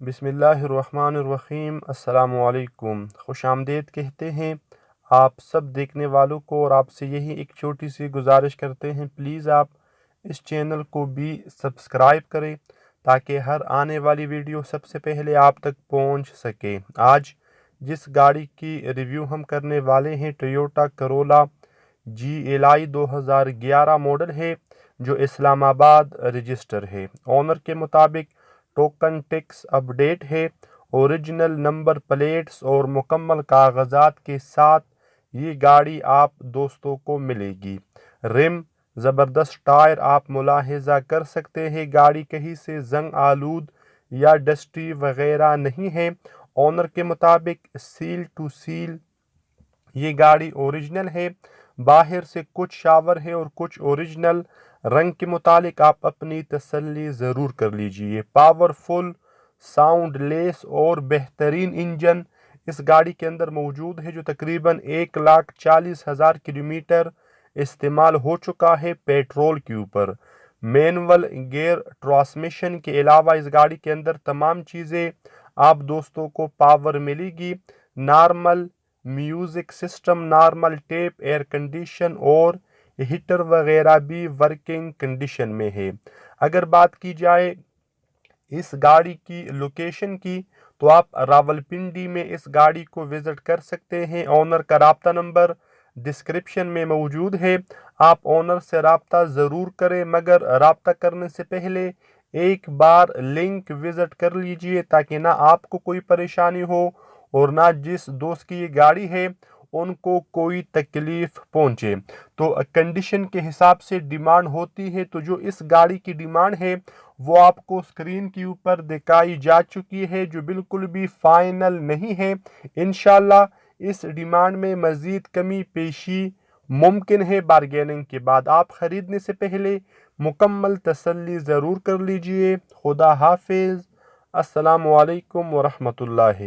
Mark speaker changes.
Speaker 1: بسم اللہ الرحمن الرحیم۔ السلام علیکم۔ خوش آمدید کہتے ہیں آپ سب دیکھنے والوں کو، اور آپ سے یہی ایک چھوٹی سی گزارش کرتے ہیں، پلیز آپ اس چینل کو بھی سبسکرائب کریں تاکہ ہر آنے والی ویڈیو سب سے پہلے آپ تک پہنچ سکے۔ آج جس گاڑی کی ریویو ہم کرنے والے ہیں ٹویوٹا کرولا GLI 2011 ماڈل ہے، جو اسلام آباد رجسٹر ہے۔ اونر کے مطابق ٹوکن ٹیکس اپ ڈیٹ ہے، اوریجنل نمبر پلیٹس اور مکمل کاغذات کے ساتھ یہ گاڑی آپ دوستوں کو ملے گی۔ رم زبردست ٹائر آپ ملاحظہ کر سکتے ہیں، گاڑی کہیں سے زنگ آلود یا ڈسٹی وغیرہ نہیں ہے۔ اونر کے مطابق سیل ٹو سیل یہ گاڑی اوریجنل ہے، باہر سے کچھ شاور ہے اور کچھ اوریجنل۔ رنگ کے متعلق آپ اپنی تسلی ضرور کر لیجئے۔ پاور فل، ساؤنڈ لیس اور بہترین انجن اس گاڑی کے اندر موجود ہے، جو تقریباً 1,40,000 کلومیٹر استعمال ہو چکا ہے پیٹرول کے اوپر۔ مینول گیئر ٹرانسمیشن کے علاوہ اس گاڑی کے اندر تمام چیزیں آپ دوستوں کو پاور ملے گی۔ Normal music system, normal tape, air condition اور ہیٹر وغیرہ بھی ورکنگ کنڈیشن میں ہے۔ اگر بات کی جائے اس گاڑی کی لوکیشن کی، تو آپ راولپنڈی میں اس گاڑی کو وزٹ کر سکتے ہیں۔ اونر کا رابطہ نمبر ڈسکرپشن میں موجود ہے، آپ اونر سے رابطہ ضرور کریں، مگر رابطہ کرنے سے پہلے ایک بار لنک وزٹ کر لیجئے تاکہ نہ آپ کو کوئی پریشانی ہو اور نہ جس دوست کی یہ گاڑی ہے ان کو کوئی تکلیف پہنچے۔ تو کنڈیشن کے حساب سے ڈیمانڈ ہوتی ہے، تو جو اس گاڑی کی ڈیمانڈ ہے وہ آپ کو سکرین کے اوپر دکھائی جا چکی ہے، جو بالکل بھی فائنل نہیں ہے۔ انشاءاللہ اس ڈیمانڈ میں مزید کمی پیشی ممکن ہے بارگیننگ کے بعد۔ آپ خریدنے سے پہلے مکمل تسلی ضرور کر لیجئے۔ خدا حافظ۔ السلام علیکم ورحمۃ اللہ۔